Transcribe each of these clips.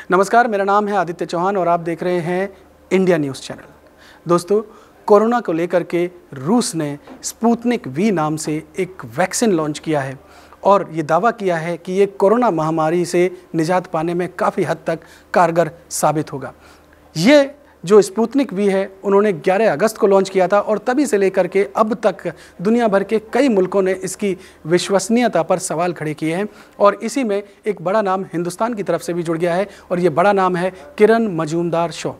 नमस्कार, मेरा नाम है आदित्य चौहान और आप देख रहे हैं इंडिया न्यूज़ चैनल। दोस्तों, कोरोना को लेकर के रूस ने स्पुतनिक वी नाम से एक वैक्सीन लॉन्च किया है और ये दावा किया है कि ये कोरोना महामारी से निजात पाने में काफ़ी हद तक कारगर साबित होगा। ये जो स्पुतनिक वी है उन्होंने 11 अगस्त को लॉन्च किया था और तभी से लेकर के अब तक दुनिया भर के कई मुल्कों ने इसकी विश्वसनीयता पर सवाल खड़े किए हैं और इसी में एक बड़ा नाम हिंदुस्तान की तरफ से भी जुड़ गया है और ये बड़ा नाम है किरण मजूमदार-शॉ।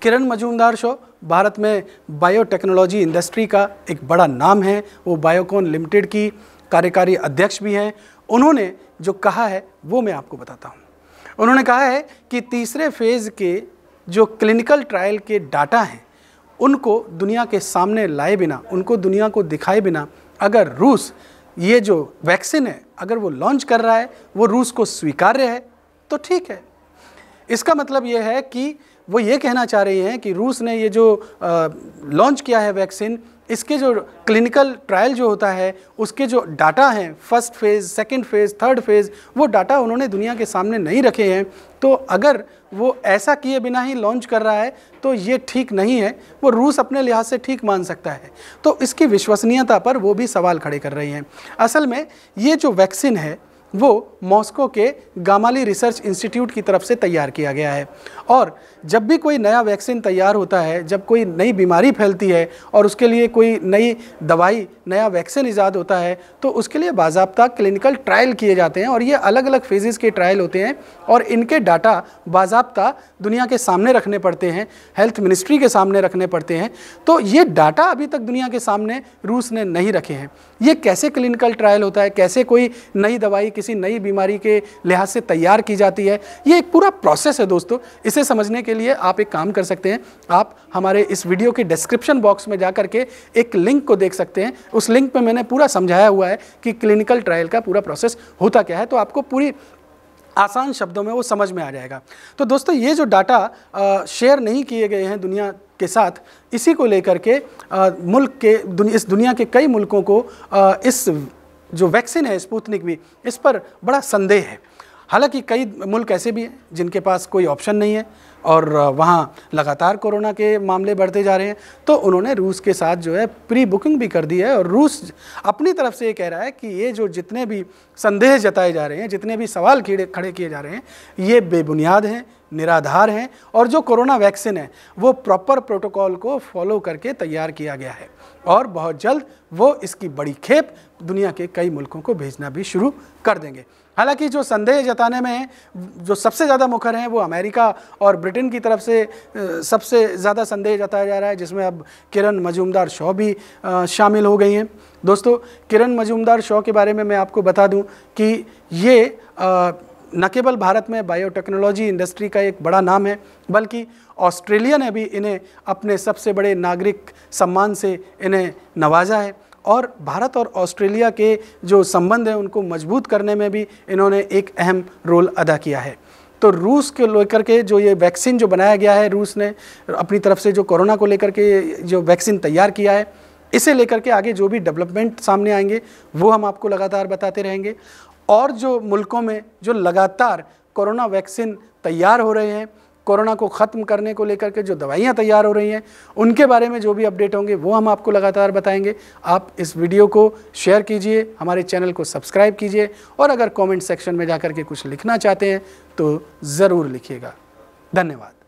किरण मजूमदार-शॉ भारत में बायोटेक्नोलॉजी इंडस्ट्री का एक बड़ा नाम है। वो बायोकॉन लिमिटेड की कार्यकारी अध्यक्ष भी हैं। उन्होंने जो कहा है वो मैं आपको बताता हूँ। उन्होंने कहा है कि तीसरे फेज़ के जो क्लिनिकल ट्रायल के डाटा हैं उनको दुनिया के सामने लाए बिना, उनको दुनिया को दिखाए बिना अगर रूस ये जो वैक्सीन है अगर वो लॉन्च कर रहा है, वो रूस को स्वीकार्य है तो ठीक है। इसका मतलब ये है कि वो ये कहना चाह रही हैं कि रूस ने ये जो लॉन्च किया है वैक्सीन, इसके जो क्लिनिकल ट्रायल जो होता है उसके जो डाटा हैं, first phase, second phase, third phase, वो डाटा उन्होंने दुनिया के सामने नहीं रखे हैं। तो अगर वो ऐसा किए बिना ही लॉन्च कर रहा है तो ये ठीक नहीं है। वो रूस अपने लिहाज से ठीक मान सकता है, तो इसकी विश्वसनीयता पर वो भी सवाल खड़े कर रही हैं। असल में ये जो वैक्सीन है वो मॉस्को के गामाली रिसर्च इंस्टीट्यूट की तरफ से तैयार किया गया है और जब भी कोई नया वैक्सीन तैयार होता है, जब कोई नई बीमारी फैलती है और उसके लिए कोई नई दवाई, नया वैक्सीन ईजाद होता है तो उसके लिए बाज़ाब्ता क्लिनिकल ट्रायल किए जाते हैं और ये अलग अलग फेजेस के ट्रायल होते हैं और इनके डाटा बाज़ाब्ता दुनिया के सामने रखने पड़ते हैं, हेल्थ मिनिस्ट्री के सामने रखने पड़ते हैं। तो ये डाटा अभी तक दुनिया के सामने रूस ने नहीं रखे हैं। ये कैसे क्लिनिकल ट्रायल होता है, कैसे कोई नई दवाई किसी नई बीमारी के लिहाज से तैयार की जाती है, ये एक पूरा प्रोसेस है दोस्तों। इसे समझने के लिए आप एक काम कर सकते हैं, आप हमारे इस वीडियो के डिस्क्रिप्शन बॉक्स में जाकर के एक लिंक को देख सकते हैं। उस लिंक पे मैंने पूरा समझाया हुआ है कि क्लिनिकल ट्रायल का पूरा प्रोसेस होता क्या है, तो आपको पूरी आसान शब्दों में वो समझ में आ जाएगा। तो दोस्तों, ये जो डाटा शेयर नहीं किए गए हैं दुनिया के साथ, इसी को लेकर के मुल्क के इस दुनिया के कई मुल्कों को इस जो वैक्सीन है स्पुतनिक वी, इस पर बड़ा संदेह है। हालांकि कई मुल्क ऐसे भी हैं जिनके पास कोई ऑप्शन नहीं है और वहाँ लगातार कोरोना के मामले बढ़ते जा रहे हैं, तो उन्होंने रूस के साथ जो है प्री बुकिंग भी कर दी है और रूस अपनी तरफ से ये कह रहा है कि ये जो जितने भी संदेह जताए जा रहे हैं, जितने भी सवाल खड़े किए जा रहे हैं, ये बेबुनियाद हैं, निराधार हैं और जो कोरोना वैक्सीन है वो प्रॉपर प्रोटोकॉल को फॉलो करके तैयार किया गया है और बहुत जल्द वो इसकी बड़ी खेप दुनिया के कई मुल्कों को भेजना भी शुरू कर देंगे। हालांकि जो संदेह जताने में जो सबसे ज़्यादा मुखर हैं वो अमेरिका और ब्रिटेन की तरफ से सबसे ज़्यादा संदेह जताया जा रहा है, जिसमें अब किरण मजूमदार-शॉ भी शामिल हो गई हैं। दोस्तों, किरण मजूमदार-शॉ के बारे में मैं आपको बता दूं कि ये न केवल भारत में बायोटेक्नोलॉजी इंडस्ट्री का एक बड़ा नाम है, बल्कि ऑस्ट्रेलिया ने भी इन्हें अपने सबसे बड़े नागरिक सम्मान से इन्हें नवाजा है और भारत और ऑस्ट्रेलिया के जो संबंध हैं उनको मजबूत करने में भी इन्होंने एक अहम रोल अदा किया है। तो रूस के लेकर के जो ये वैक्सीन जो बनाया गया है, रूस ने अपनी तरफ से जो कोरोना को लेकर के जो वैक्सीन तैयार किया है, इसे लेकर के आगे जो भी डेवलपमेंट सामने आएंगे वो हम आपको लगातार बताते रहेंगे। और जो मुल्कों में जो लगातार कोरोना वैक्सीन तैयार हो रहे हैं, कोरोना को ख़त्म करने को लेकर के जो दवाइयाँ तैयार हो रही हैं, उनके बारे में जो भी अपडेट होंगे वो हम आपको लगातार बताएंगे। आप इस वीडियो को शेयर कीजिए, हमारे चैनल को सब्सक्राइब कीजिए और अगर कमेंट सेक्शन में जाकर के कुछ लिखना चाहते हैं तो ज़रूर लिखिएगा। धन्यवाद।